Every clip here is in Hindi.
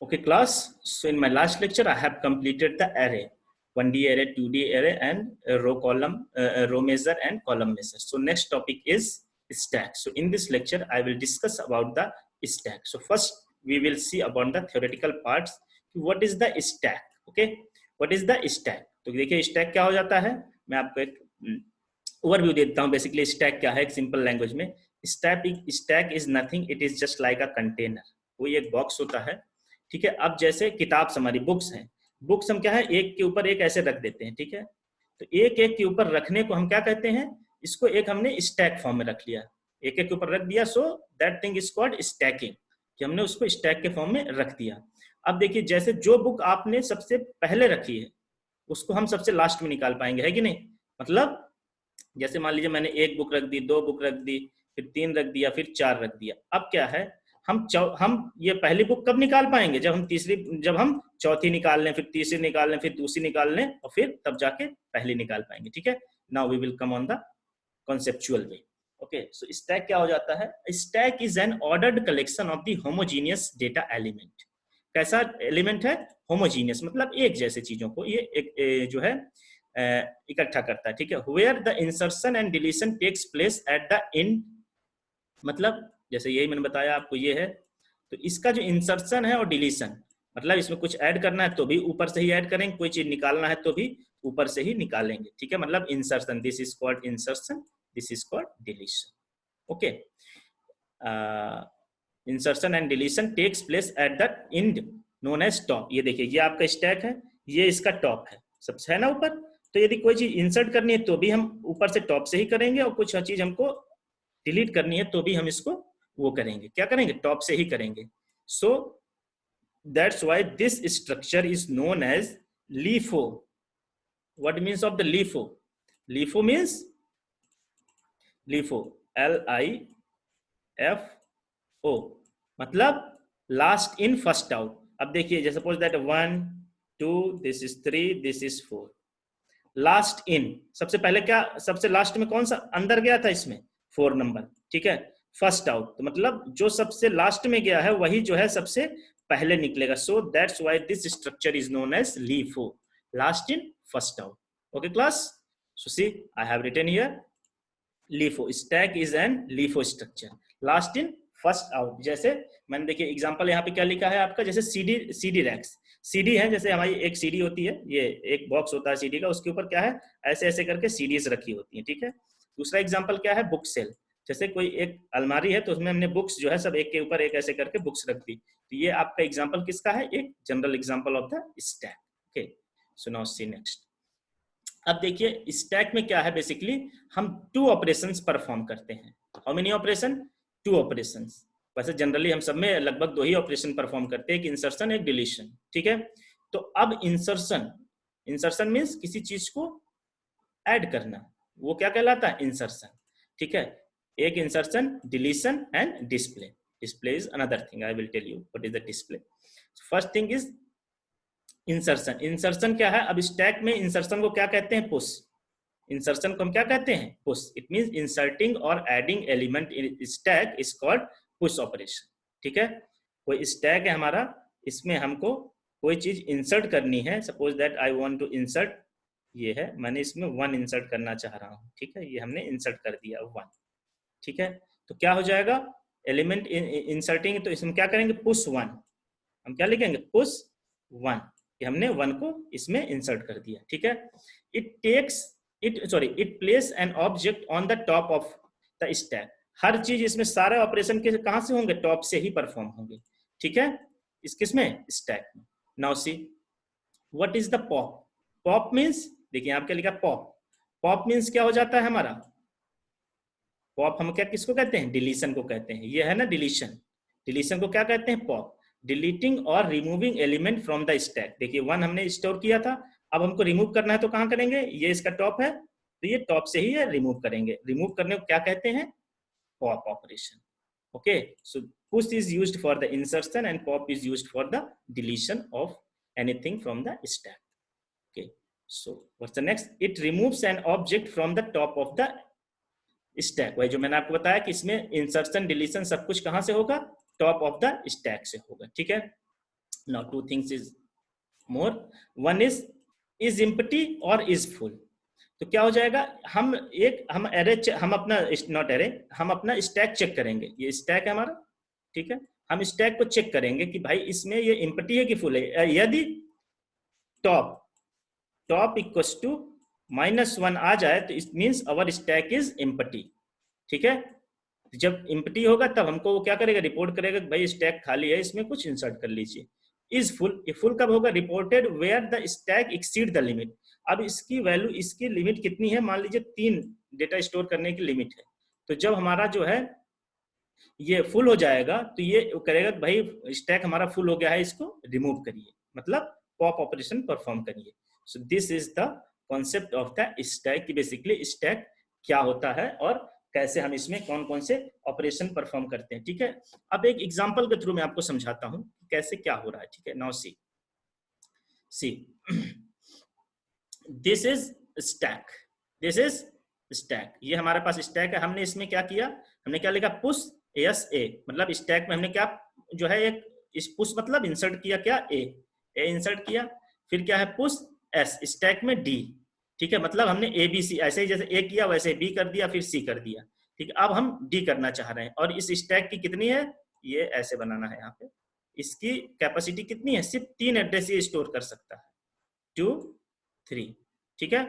Okay, class. So in my last lecture, I have completed the array, 1D array, 2D array, and row column, row measure and column measure. So next topic is stack. So in this lecture, I will discuss about the stack. So first, we will see about the theoretical parts. What is the stack? Okay, what is the stack? तो देखिए stack क्या हो जाता है, मैं आपको एक ओवरव्यू देता हूँ. बेसिकली stack क्या है एक सिंपल लैंग्वेज में. stack is nothing, it is just like a container. कोई एक बॉक्स होता है, ठीक है. अब जैसे किताब हमारी बुक्स हैं, बुक्स हम क्या है एक के ऊपर एक ऐसे रख देते हैं, ठीक है. तो एक एक के ऊपर रखने को हम क्या कहते हैं, इसको एक हमने स्टैक फॉर्म में रख लिया, एक एक के ऊपर रख दिया. So that thing is called stacking, कि हमने उसको स्टैक के फॉर्म में रख दिया. अब देखिए जैसे जो बुक आपने सबसे पहले रखी है उसको हम सबसे लास्ट में निकाल पाएंगे, है कि नहीं. मतलब जैसे मान लीजिए मैंने एक बुक रख दी, दो बुक रख दी, फिर तीन रख दिया, फिर चार रख दिया. अब क्या है, हम ये पहली बुक कब निकाल पाएंगे, जब हम चौथी निकाल लें, फिर तीसरी निकाल लें, फिर दूसरी निकाल लें, और फिर तब जाके पहली निकाल पाएंगे, ठीक है. Now we will come on the conceptual way. Okay, so stack क्या हो जाता है. Stack is an ordered collection of the homogeneous data element. कैसा एलिमेंट है, होमोजीनियस, मतलब एक जैसे चीजों को ये एक जो है इकट्ठा करता है, ठीक है. Where the insertion and deletion takes place at the end, मतलब जैसे यही मैंने बताया आपको ये है, तो इसका जो इंसर्शन है और डिलीशन, मतलब इसमें कुछ ऐड करना है तो भी ऊपर से ही ऐड करेंगे, कोई चीज निकालना है तो भी ऊपर से ही निकालेंगे, ठीक है. मतलब insertion, this is called insertion, this is called deletion. Okay, insertion and deletion takes place at the end known as top. ये देखिए ये आपका स्टैक है, ये इसका टॉप है, सबसे है ना ऊपर. तो यदि कोई चीज इंसर्ट करनी है तो भी हम ऊपर से टॉप से ही करेंगे, और कुछ चीज हमको डिलीट करनी है तो भी हम इसको वो करेंगे, क्या करेंगे, टॉप से ही करेंगे. So that's why this structure is known as LIFO. What means of the LIFO? LIFO means LIFO, LIFO, मतलब लास्ट इन फर्स्ट आउट. अब देखिए जैसे suppose that 1 2 this is 3 this is 4. Last in, सबसे पहले क्या, सबसे लास्ट में कौन सा अंदर गया था, इसमें 4 नंबर, ठीक है. फर्स्ट आउट, तो मतलब जो सबसे लास्ट में गया है वही जो है सबसे पहले निकलेगा. So that's why this structure is known as LIFO, last in first out. Okay class, so see I have written here LIFO. Stack is an LIFO structure, last in first out. जैसे मैंने देखिए एग्जांपल यहाँ पे क्या लिखा है आपका, जैसे CD रैक्स. CD है, जैसे हमारी एक CD होती है, ये एक बॉक्स होता है CD का, उसके ऊपर क्या है ऐसे ऐसे करके CDs रखी होती है, ठीक है. दूसरा एग्जांपल क्या है, बुक सेल. जैसे कोई एक अलमारी है तो उसमें हमने बुक्स जो है सब एक के ऊपर एक ऐसे करके बुक्स रख दी. तो ये आपका एग्जांपल किसका है, एक general example of the stack. Okay, so now see next. अब देखिए स्टैक में क्या है, बेसिकली हम 2 ऑपरेशंस परफॉर्म करते हैं. How many operation, 2 operations. वैसे जनरली हम सब में लगभग 2 ही ऑपरेशन परफॉर्म करते हैं, एक इंसर्शन एक डिलीशन, ठीक है. तो अब इंसर्शन मीन्स किसी चीज को ऐड करना, वो क्या कहलाता है, इंसर्शन, ठीक है. एक insertion, deletion and display. Display is another thing, I will tell you what is the display. First thing is insertion. Insertion क्या है, अब स्टैक में इंसर्शन को क्या कहते हैं, पुश. इंसर्शन को हम क्या कहते हैं, पुश. इट मींस इंसर्टिंग और adding element in stack is called push operation, ठीक है. कोई स्टैक है हमारा, इसमें हमको कोई चीज इंसर्ट करनी है. Suppose that I want to insert, ये है, मैंने इसमें 1 इंसर्ट करना चाह रहा हूँ, ठीक है. ये हमने इंसर्ट कर दिया 1, ठीक है. तो क्या हो जाएगा, एलिमेंट इंसर्टिंग, तो इसमें क्या करेंगे, पुश 1. हम क्या लिखेंगे, पुश 1. ये हमने 1 को इसमें इंसर्ट कर दिया, ठीक है. It place an object on the top of the stack. हर चीज इसमें सारे ऑपरेशन के कहां से होंगे, टॉप से ही परफॉर्म होंगे, ठीक है. किसमें, स्टैक में. Now see what is the pop. Pop means, देखिए आप क्या लिखा, पॉप. पॉप मीन्स क्या हो जाता है हमारा, पॉप हम क्या किसको कहते हैं, डिलीशन को कहते हैं. ये है ना डिलीशन, डिलीशन को क्या कहते हैं, पॉप. डिलीटिंग और removing element from the stack. देखिए 1 हमने स्टोर किया था, अब हमको रिमूव करना है तो कहां करेंगे, ये इसका टॉप है तो ये टॉप से ही है रिमूव करेंगे. रिमूव करने को क्या कहते हैं, pop operation. Okay, so push is used for the insertion and pop is used for the deletion of anything from the stack. Okay, so what's the next, it removes an object from the top of the stack. वही जो मैंने आपको बताया कि इसमें इंसर्शन डिलीशन सब कुछ कहां से होगा, टॉप ऑफ द स्टैक से होगा, ठीक है. Now two things is more, one is empty और इज फुल। तो क्या हो जाएगा, हम एरे, हम अपना नॉट एरे, हम अपना स्टैक चेक करेंगे। ये स्टैक है हमारा, ठीक है। हम स्टैक को चेक करेंगे कि भाई इसमें ये एम्प्टी है कि फुल है। यदि टॉप इक्वल्स टू -1 आ जाए तो it means our stack is empty, ठीक है। जब एम्प्टी होगा तब हमको वो क्या करेगा, रिपोर्ट करेगा कि भाई स्टैक खाली है, इसमें कुछ इंसर्ट कर लीजिए। इज फुल, ये फुल कब होगा, reported where the stack exceed the limit. अब इसकी वैल्यू, इसकी लिमिट कितनी है, मान लीजिए 3 डेटा स्टोर करने की लिमिट है। तो जब हमारा जो है ये फुल हो जाएगा तो ये करेगा भाई स्टैक हमारा फुल हो गया है, इसको रिमूव करिए, मतलब पॉप ऑपरेशन परफॉर्म करिए। So this is the concept of the stack, कि बेसिकली स्टैक क्या होता है और कैसे हम इसमें कौन कौन से ऑपरेशन परफॉर्म करते हैं, ठीक है। अब एक एग्जांपल के थ्रू मैं आपको समझाता हूं कैसे क्या हो रहा है, ठीक है। Now see this is stack, this is stack, ये हमारे पास स्टैक है। हमने इसमें क्या किया, हमने क्या लिखा, पुश एस ए, मतलब स्टैक में हमने क्या जो है एक इस पुश मतलब इंसर्ट किया, क्या ए इंसर्ट किया। फिर क्या है, पुश एस, स्टैक में डी, ठीक है। मतलब हमने ए बी सी, ऐसे ही जैसे ए किया वैसे बी कर दिया, फिर सी कर दिया, ठीक है। अब हम डी करना चाह रहे हैं और इस स्टैक की कितनी है, ये ऐसे बनाना है। यहाँ पे इसकी कैपेसिटी कितनी है, सिर्फ 3 एड्रेस ये स्टोर कर सकता है, 2 3, ठीक है।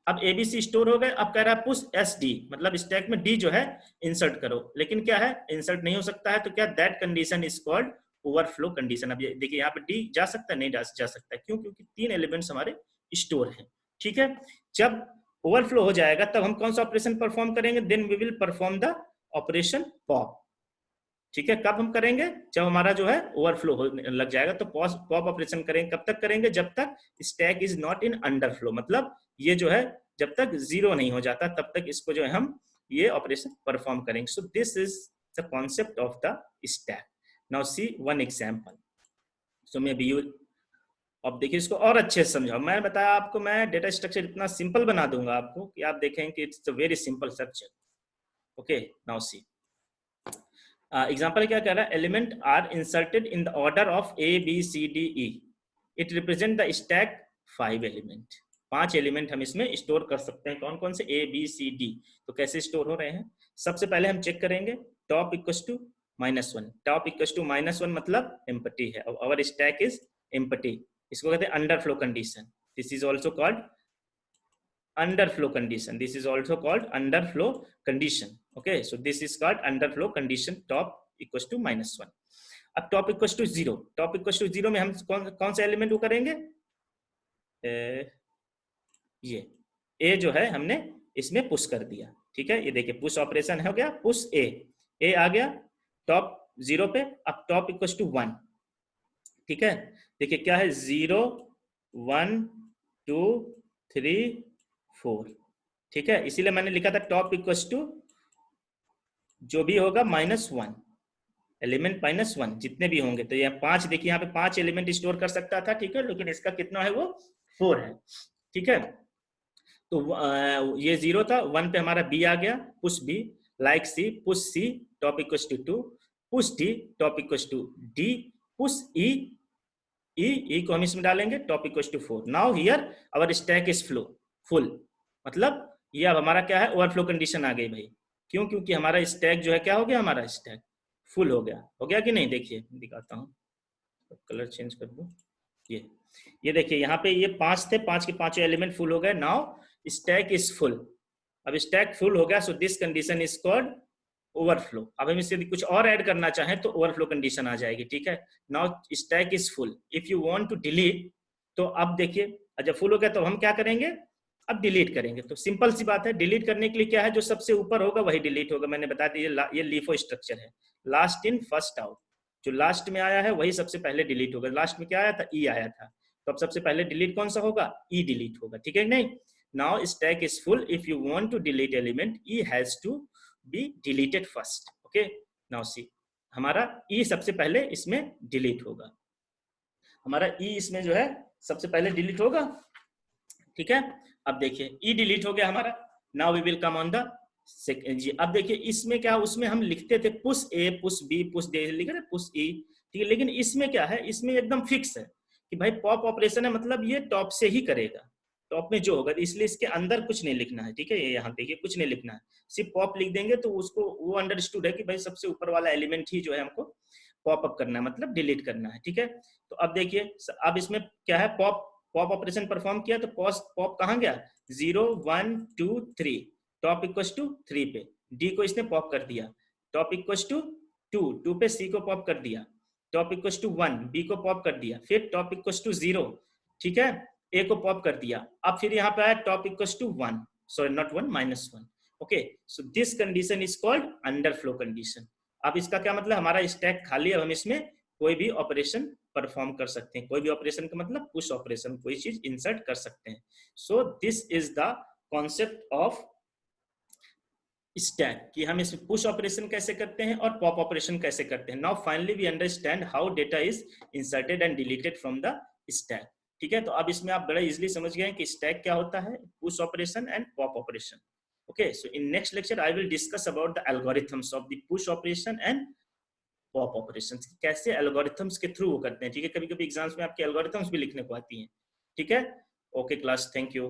अब एबीसी स्टोर हो गए। अब कह रहा है पुश एस डी, मतलब स्टैक में डी जो है इंसर्ट करो, लेकिन क्या है इंसर्ट नहीं हो सकता है। तो क्या, that condition is called overflow condition. अब ये देखिए यहाँ पे डी जा सकता है, नहीं जा सकता है, क्यों, क्योंकि 3 एलिमेंट्स हमारे स्टोर हैं, ठीक है। जब ओवरफ्लो हो जाएगा तब हम कौन सा ऑपरेशन परफॉर्म करेंगे, then we will perform the operation pop, ठीक है। कब हम करेंगे, जब हमारा जो है ओवरफ्लो लग जाएगा तो पॉप ऑपरेशन करेंगे। कब तक करेंगे, जब तक stack is not in underflow, मतलब ये जो है जब तक 0 नहीं हो जाता तब तक इसको जो है हम ये ऑपरेशन परफॉर्म करेंगे। So this is the concept of the stack. Now see one example, so may be you, अब देखिए इसको और अच्छे से समझाओ। मैं बताया आपको, मैं डेटा स्ट्रक्चर इतना सिंपल बना दूंगा आपको कि आप देखें कि it's a very simple structure. Okay, now see example क्या कह रहा है, element are inserted in the order of A B C D E, it represent the stack 5 element. 5 element हम इसमें स्टोर कर सकते हैं, कौन कौन से, ए बी सी डी। तो कैसे स्टोर हो रहे हैं, सबसे पहले हम चेक करेंगे top equals to -1, top equals to -1 मतलब एम्प्टी है, और स्टैक इज एम्प्टी, इसको कहते हैं underflow condition. This is also called underflow condition, this is also called underflow condition। okay, so this is called underflow condition, top equals to -1। अब top equals to 0, top equals to 0 में हम कौन सा एलिमेंट को करेंगे, ये ए जो है हमने इसमें पुश कर दिया, ठीक है। ये देखिए पुश ऑपरेशन हो गया, पुश ए आ गया टॉप 0 पे। अब टॉप इक्वल्स टू 1, ठीक है। देखिए क्या है, 0 1 2 3 4, ठीक है। इसीलिए मैंने लिखा था टॉप इक्वल्स टू जो भी होगा -1, एलिमेंट -1 जितने भी होंगे। तो यहाँ 5, देखिए यहाँ पे 5 एलिमेंट स्टोर कर सकता था, ठीक है, लेकिन इसका कितना है, वो 4 है, ठीक है। तो ये 0 था, 1 पे हमारा बी आ गया, push B, like C, push C, top equals to 2, push D, top equals to D, push E को हम इसमें डालेंगे, top equals to 4। Now here our stack is full, मतलब ये अब हमारा क्या है, ओवरफ्लो कंडीशन आ गई भाई। क्यों, क्योंकि हमारा स्टैक जो है क्या हो गया, हमारा स्टैक फुल हो गया कि नहीं। देखिए दिखाता हूँ, कलर चेंज कर दूं, ये देखिए यहाँ पे ये 5 थे, 5 के 5 एलिमेंट फुल हो गए। नाउ स्टैक इज फुल, अब स्टैक फुल हो गया, सो this condition is called overflow. अब हम इससे कुछ और ऐड करना चाहें तो ओवरफ्लो कंडीशन आ जाएगी, ठीक है। Now stack is full, if you want to delete, तो अब देखिए जब फुल हो गया तो हम क्या करेंगे, अब डिलीट करेंगे। तो सिंपल सी बात है, डिलीट करने के लिए क्या है, जो सबसे ऊपर होगा वही डिलीट होगा। मैंने बता दिया ये LIFO स्ट्रक्चर है, लास्ट इन फर्स्ट आउट। जो लास्ट में आया है वही सबसे पहले डिलीट होगा। लास्ट में क्या आया था, ई आया था, तो अब सबसे पहले डिलीट कौन सा होगा, ई डिलीट होगा, ठीक है नहीं। Now stack is full, if you want to delete element, E has to be deleted first. Okay, now see हमारा ई सबसे पहले इसमें डिलीट होगा, हमारा ई इसमें जो है सबसे पहले डिलीट होगा, ठीक है। अब देखिए ई डिलीट हो गया हमारा। Now we will come on the second जी। अब देखिए इसमें क्या, उसमें हम लिखते थे push A push B push D, लिख रहे पुश ई ठीक है, लेकिन इसमें क्या है, इसमें एकदम फिक्स है कि भाई पॉप ऑपरेशन है, मतलब ये टॉप से ही करेगा, टॉप में जो होगा, इसलिए इसके अंदर कुछ नहीं लिखना है। ठीक है, ये यहाँ देखिए कुछ नहीं लिखना है, सिर्फ पॉप लिख देंगे तो उसको वो अंडरस्टूड है कि भाई सबसे ऊपर वाला एलिमेंट ही जो है हमको पॉप अप करना है, मतलब डिलीट करना है। ठीक है, तो अब देखिए, अब इसमें क्या है, पॉप पॉप ऑपरेशन परफॉर्म किया तो पॉप कहाँ गया, 0 1 2 3, टॉप इक्वल टू 3 पे, डी को इसने पॉप कर दिया, टॉप इक्वल टू 2 पे सी को पॉप कर दिया, टॉप इक्वल टू 1 बी को पॉप कर दिया, फिर टॉप इक्वल टू 0, ठीक है, ए को पॉप कर दिया, अब फिर यहाँ पे आया top equal to 1, sorry not 1 -1। Okay, so this condition is called underflow condition. अब इसका क्या मतलब, हमारा स्टैक खाली है, हम इसमें कोई भी ऑपरेशन परफॉर्म कर सकते हैं, कोई भी ऑपरेशन का मतलब पुश ऑपरेशन, कोई चीज इंसर्ट कर सकते हैं। So this is the concept of stack, कि हम इसमें पुश ऑपरेशन कैसे करते हैं और पॉप ऑपरेशन कैसे करते हैं। Now finally we understand how data is inserted and deleted from the stack. ठीक है, तो अब इसमें आप बड़ा इजीली समझ गए कि स्टैक क्या होता है, push operation and pop operation. Okay, so in next lecture I will discuss about the algorithms of the push operation and pop operations, कैसे algorithms के थ्रू वो करते हैं। ठीक है, कभी कभी एग्जाम्स में आपके algorithms भी लिखने को आती हैं। ठीक है, ओके क्लास, थैंक यू।